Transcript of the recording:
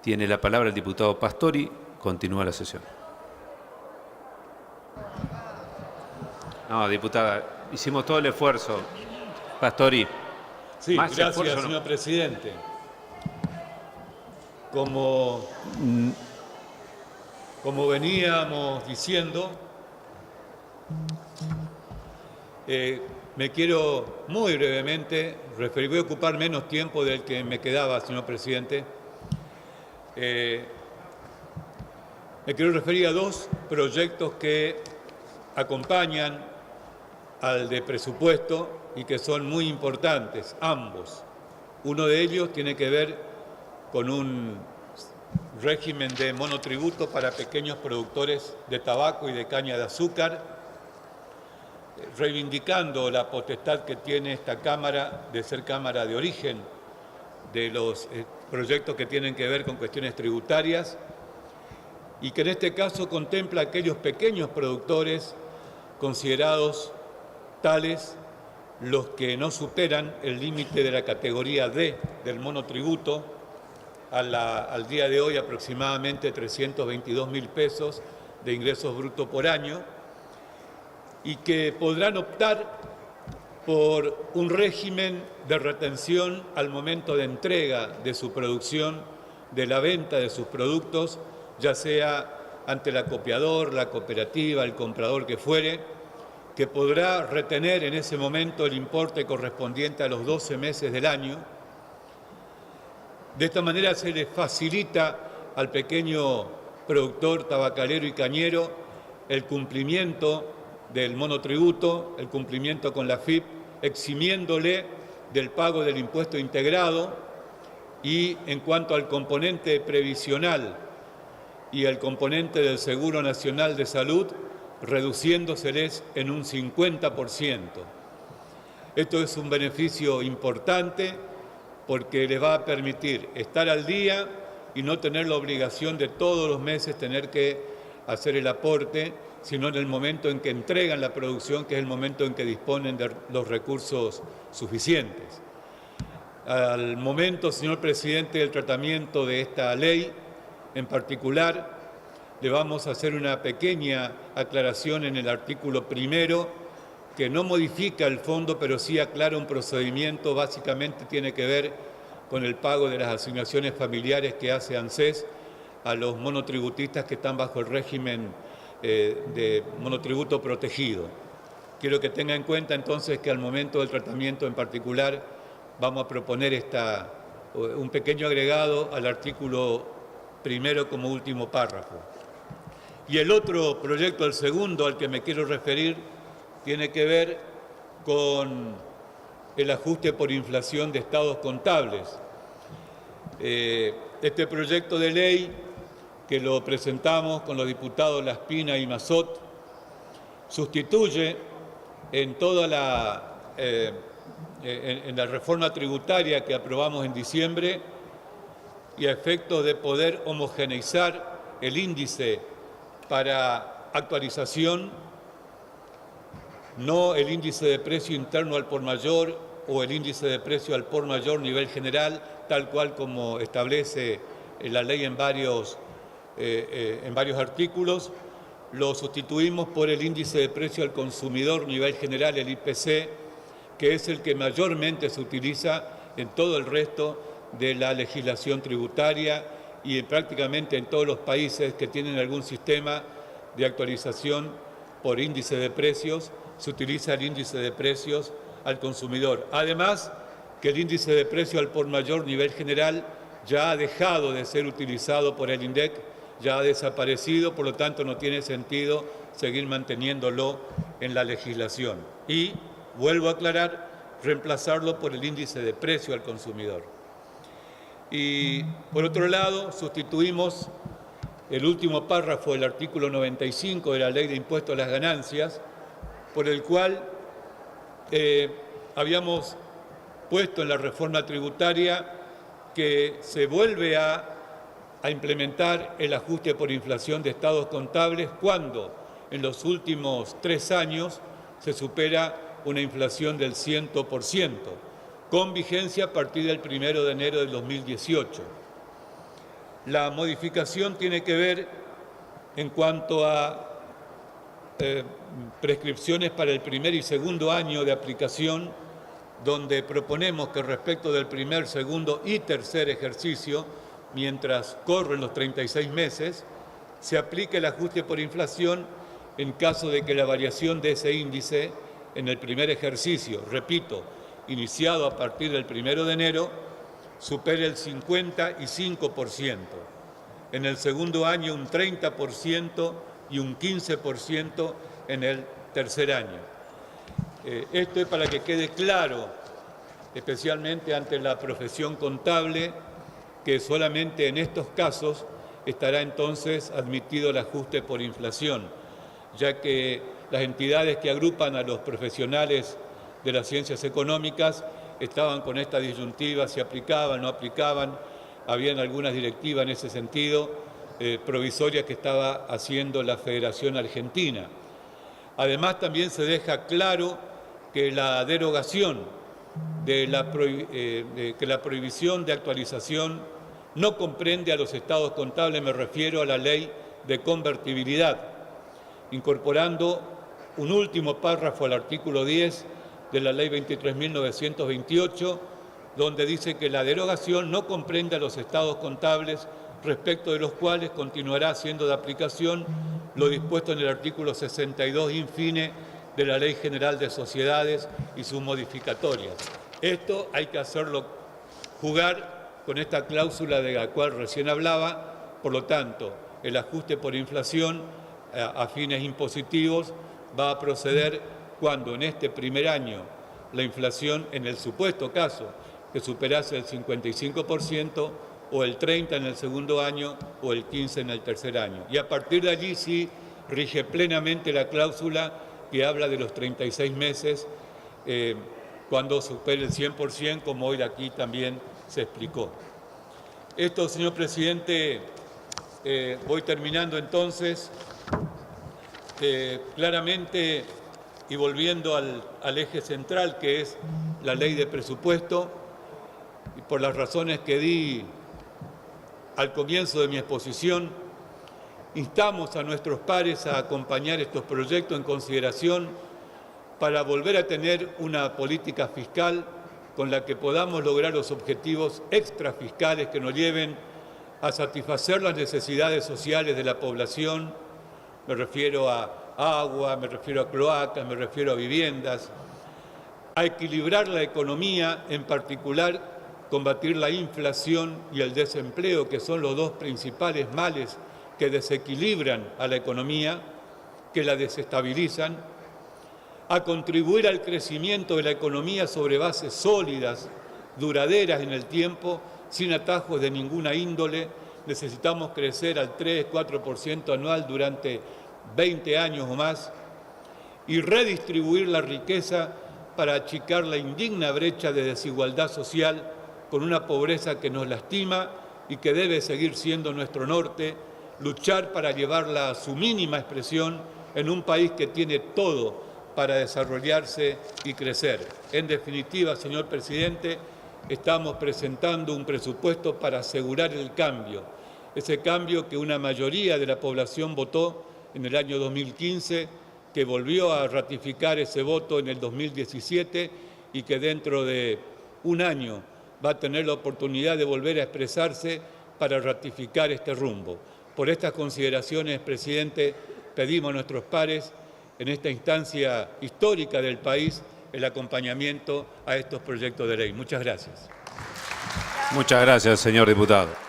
Tiene la palabra el diputado Pastori. Continúa la sesión. No, diputada, hicimos todo el esfuerzo. Pastori. Sí, gracias, señor presidente. Como veníamos diciendo, me quiero muy brevemente referir, voy a ocupar menos tiempo del que me quedaba, señor presidente. Me quiero referir a dos proyectos que acompañan al de presupuesto y que son muy importantes, ambos. Uno de ellos tiene que ver con un régimen de monotributo para pequeños productores de tabaco y de caña de azúcar, reivindicando la potestad que tiene esta Cámara de ser Cámara de origen de los proyectos que tienen que ver con cuestiones tributarias y que en este caso contempla aquellos pequeños productores considerados tales los que no superan el límite de la categoría D del monotributo, al día de hoy aproximadamente 322.000 pesos de ingresos brutos por año, y que podrán optar por un régimen de retención al momento de entrega de su producción, de la venta de sus productos, ya sea ante el acopiador, la cooperativa, el comprador que fuere, que podrá retener en ese momento el importe correspondiente a los 12 meses del año. De esta manera se le facilita al pequeño productor tabacalero y cañero el cumplimiento del monotributo, el cumplimiento con la FIP, eximiéndole del pago del impuesto integrado y en cuanto al componente previsional y el componente del Seguro Nacional de Salud, reduciéndoseles en un 50%. Esto es un beneficio importante porque les va a permitir estar al día y no tener la obligación de todos los meses tener que hacer el aporte, sino en el momento en que entregan la producción, que es el momento en que disponen de los recursos suficientes. Al momento, señor presidente, del tratamiento de esta ley, en particular, le vamos a hacer una pequeña aclaración en el artículo primero, que no modifica el fondo, pero sí aclara un procedimiento, básicamente tiene que ver con el pago de las asignaciones familiares que hace ANSES a los monotributistas que están bajo el régimen de monotributo protegido. Quiero que tenga en cuenta entonces que al momento del tratamiento en particular vamos a proponer un pequeño agregado al artículo primero como último párrafo. Y el otro proyecto, el segundo al que me quiero referir, tiene que ver con el ajuste por inflación de estados contables. Este proyecto de ley, que lo presentamos con los diputados Laspina y Massot, sustituye en toda en la reforma tributaria que aprobamos en diciembre y a efectos de poder homogeneizar el índice para actualización, no el índice de precio interno al por mayor o el índice de precio al por mayor nivel general, tal cual como establece la ley en varios artículos, lo sustituimos por el índice de precio al consumidor nivel general, el IPC, que es el que mayormente se utiliza en todo el resto de la legislación tributaria y prácticamente en todos los países que tienen algún sistema de actualización por índice de precios, se utiliza el índice de precios al consumidor. Además, que el índice de precio al por mayor nivel general ya ha dejado de ser utilizado por el INDEC, ya ha desaparecido, por lo tanto no tiene sentido seguir manteniéndolo en la legislación. Y, vuelvo a aclarar, reemplazarlo por el índice de precio al consumidor. Y, por otro lado, sustituimos el último párrafo del artículo 95 de la Ley de Impuesto a las Ganancias, por el cual habíamos puesto en la reforma tributaria que se vuelve a implementar el ajuste por inflación de estados contables cuando en los últimos 3 años se supera una inflación del 100%, con vigencia a partir del 1 de enero del 2018. La modificación tiene que ver en cuanto a prescripciones para el primer y segundo año de aplicación, donde proponemos que respecto del primer, segundo y tercer ejercicio, mientras corren los 36 meses, se aplique el ajuste por inflación en caso de que la variación de ese índice en el primer ejercicio, repito, iniciado a partir del 1 de enero, supere el 55%. En el segundo año un 30% y un 15% en el tercer año. Esto es para que quede claro, especialmente ante la profesión contable, que solamente en estos casos estará entonces admitido el ajuste por inflación, ya que las entidades que agrupan a los profesionales de las ciencias económicas estaban con esta disyuntiva, si aplicaban, no aplicaban, habían algunas directivas en ese sentido, provisorias que estaba haciendo la Federación Argentina. Además, también se deja claro que la derogación de la prohibición de actualización no comprende a los estados contables, me refiero a la ley de convertibilidad, incorporando un último párrafo al artículo 10 de la ley 23.928, donde dice que la derogación no comprende a los estados contables respecto de los cuales continuará siendo de aplicación lo dispuesto en el artículo 62 in fine de la Ley General de Sociedades y sus modificatorias. Esto hay que hacerlo jugar con esta cláusula de la cual recién hablaba, por lo tanto, el ajuste por inflación a fines impositivos va a proceder cuando en este primer año la inflación, en el supuesto caso que superase el 55%, o el 30% en el segundo año o el 15% en el tercer año. Y a partir de allí sí rige plenamente la cláusula que habla de los 36 meses cuando supere el 100%, como hoy aquí también se explicó. Esto, señor presidente, voy terminando entonces. Claramente, y volviendo al eje central, que es la ley de presupuesto, y por las razones que di al comienzo de mi exposición, instamos a nuestros pares a acompañar estos proyectos en consideración para volver a tener una política fiscal con la que podamos lograr los objetivos extrafiscales que nos lleven a satisfacer las necesidades sociales de la población. Me refiero a agua, me refiero a cloacas, me refiero a viviendas, a equilibrar la economía, en particular combatir la inflación y el desempleo, que son los dos principales males que desequilibran a la economía, que la desestabilizan, a contribuir al crecimiento de la economía sobre bases sólidas, duraderas en el tiempo, sin atajos de ninguna índole. Necesitamos crecer al 3-4% anual durante 20 años o más y redistribuir la riqueza para achicar la indigna brecha de desigualdad social con una pobreza que nos lastima y que debe seguir siendo nuestro norte, luchar para llevarla a su mínima expresión en un país que tiene todo para desarrollarse y crecer. En definitiva, señor presidente, estamos presentando un presupuesto para asegurar el cambio, ese cambio que una mayoría de la población votó en el año 2015, que volvió a ratificar ese voto en el 2017 y que dentro de un año va a tener la oportunidad de volver a expresarse para ratificar este rumbo. Por estas consideraciones, presidente, pedimos a nuestros pares en esta instancia histórica del país el acompañamiento a estos proyectos de ley. Muchas gracias. Muchas gracias, señor diputado.